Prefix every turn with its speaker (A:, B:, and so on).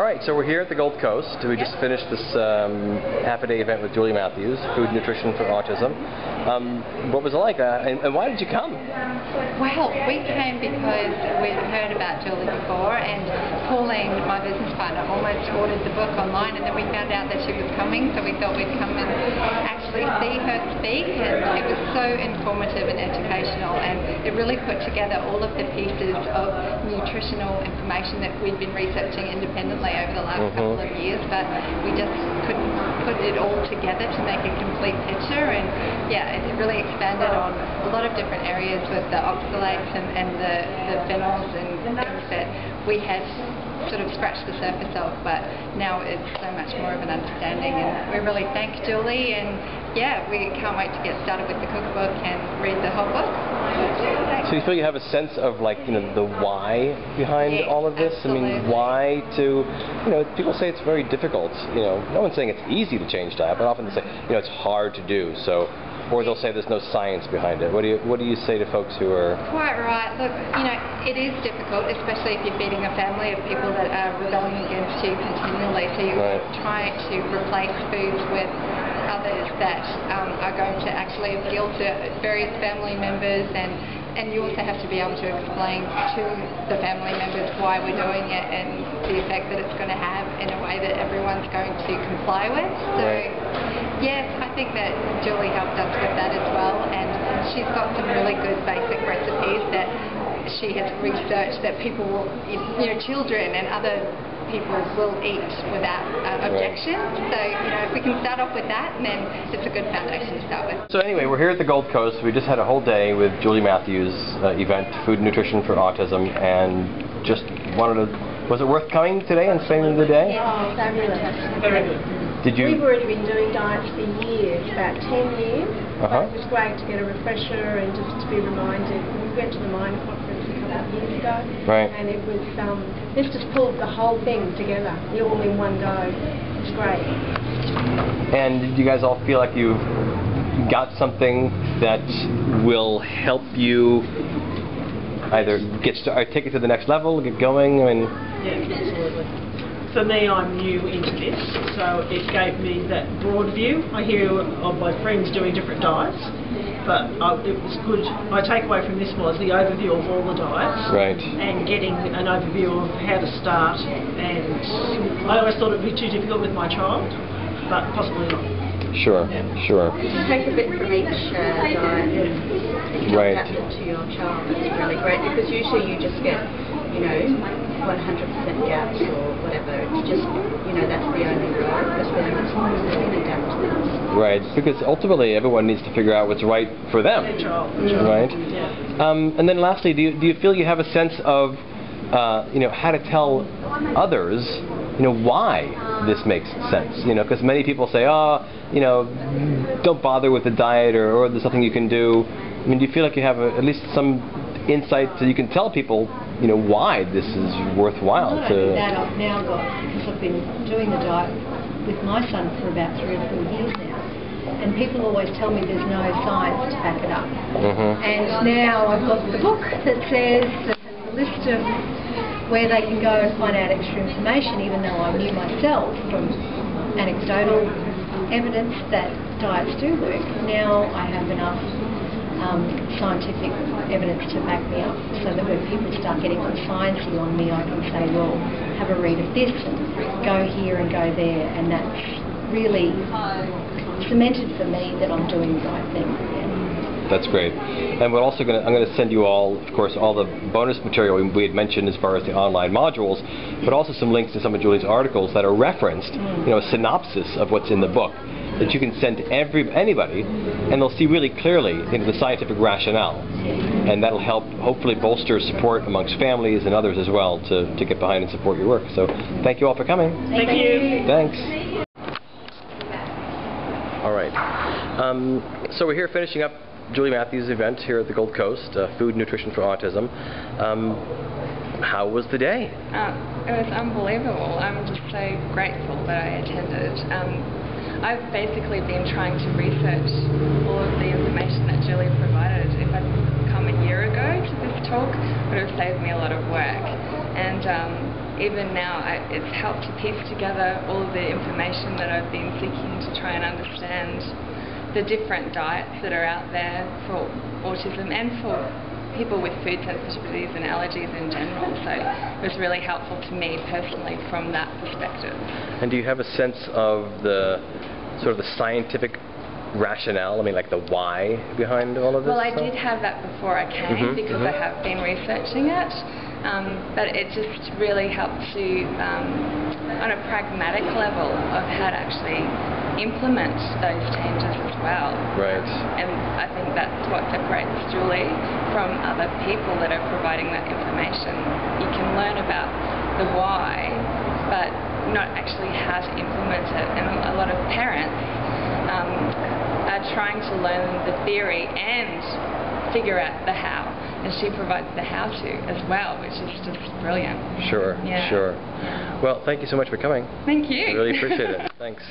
A: Alright, so we're here at the Gold Coast. We just finished this half-a-day event with Julie Matthews, Food Nutrition for Autism. What was it like, and why did you come?
B: Well, we came because we'd heard about Julie before, and Pauline, my business partner, almost ordered the book online, and then we found out that she was coming, so we thought we'd come and actually see her speak, and it was so informative and educational, and it really put together all of the pieces of nutritional information that we'd been researching independently over the last couple of years, but we just couldn't put it all together to make a complete picture. And yeah, it really expanded on a lot of different areas with the oxalates and the phenols and things that we had sort of scratched the surface of, but now it's so much more of an understanding, and we really thank Julie, and yeah, we can't wait to get started with the cookbook and read the whole book.
A: So you feel you have a sense of, like, you know, the why behind all of this?
B: Absolutely.
A: I mean, why to, you know, people say it's very difficult, you know, no one's saying it's easy to change diet, but often they say, you know, it's hard to do, so, or they'll say there's no science behind it. What do you say to folks who are...
B: Quite right. Look, you know, it is difficult, especially if you're feeding a family of people that are rebelling against you continually. So you're trying to replace foods with others that are going to actually appeal to various family members, and you also have to be able to explain to the family members why we're doing it and the effect that it's going to have in a way that everyone's going to comply with. So yes, I think that Julie helped us with that as well, and she's got some really good basic recipes that she has researched that people will, you know, children and other people will eat without objection. So, you know, if we can start off with that, then it's a good foundation to start with.
A: So anyway, we're here at the Gold Coast. We just had a whole day with Julie Matthews' event, Food Nutrition for Autism, and just wanted to... Was it worth coming today and spending the day?
C: Oh, fantastic. Very good.
A: Did you...
C: We've already been doing diets for years, about 10 years. But it was great to get a refresher and just to be reminded. We went to the Minor Conference a couple of years ago, and it was this just pulled the whole thing together, all in one go. It's great.
A: And did you guys all feel like you've got something that will help you either take it to the next level, get going? I mean,
D: yeah, absolutely. For me, I'm new into this, so it gave me that broad view. I hear of my friends doing different diets, but it was good. My takeaway from this was the overview of all the diets, and getting an overview of how to start. And I always thought it would be too difficult with my child, but possibly not.
A: Sure.
E: Just take a bit from each diet and adapt it to your child. It's really great, because usually you just get, you know, 100% gaps or whatever. It's just, you know, that's the only rule. Because then it's can adapt to this.
A: Right, because ultimately everyone needs to figure out what's right for them. Right. And then lastly, do you feel you have a sense of you know, how to tell others, you know, why this makes sense? You know, because many people say, oh, you know, don't bother with the diet, or there's something you can do. I mean, do you feel like you have at least some insight so you can tell people, you know, why this is worthwhile?
F: Not only that, I've now got, because I've been doing the diet with my son for about 3 or 4 years now, and people always tell me there's no science to back it up. And now I've got the book that says, that has a list of where they can go and find out extra information, even though I knew myself from anecdotal evidence that diets do work. Now I have enough scientific evidence to back me up, so that when people start getting all sciencey on me, I can say, well, have a read of this and go here and go there, and that's really cemented for me that I'm doing the right thing.
A: That's great. And we're also I'm going to send you all, of course, all the bonus material we had mentioned as far as the online modules, but also some links to some of Julie's articles that are referenced, you know, a synopsis of what's in the book, that you can send to anybody, and they'll see really clearly the scientific rationale, and that'll help hopefully bolster support amongst families and others as well to get behind and support your work. So thank you all for coming.
D: Thank you.
A: Thanks. All right. So we're here finishing up Julie Matthews' event here at the Gold Coast, Food Nutrition for Autism. How was the day?
B: It was unbelievable. I'm just so grateful that I attended. I've basically been trying to research all of the information that Julie provided. If I'd come a year ago to this talk, it would have saved me a lot of work. And
G: even now it's helped to piece together all of the information that I've been seeking to try and understand the different diets that are out there for autism and for people with food sensitivities and allergies in general. So it was really helpful to me personally from that perspective.
A: And do you have a sense of the sort of the scientific rationale, I mean like the why behind all of this?
G: Well, I did have that before I came because I have been researching it, but it just really helped to, on a pragmatic level, of how to actually implement those changes as well.
A: Right.
G: And I think that's what separates Julie from other people that are providing that information. You can learn about the why, but not actually how to implement it. And a lot of parents are trying to learn the theory and figure out the how, and she provides the how-to as well, which is just brilliant.
A: Sure,
G: yeah.
A: sure. Well, thank you so much for coming.
G: Thank you.
A: I really appreciate it. Thanks.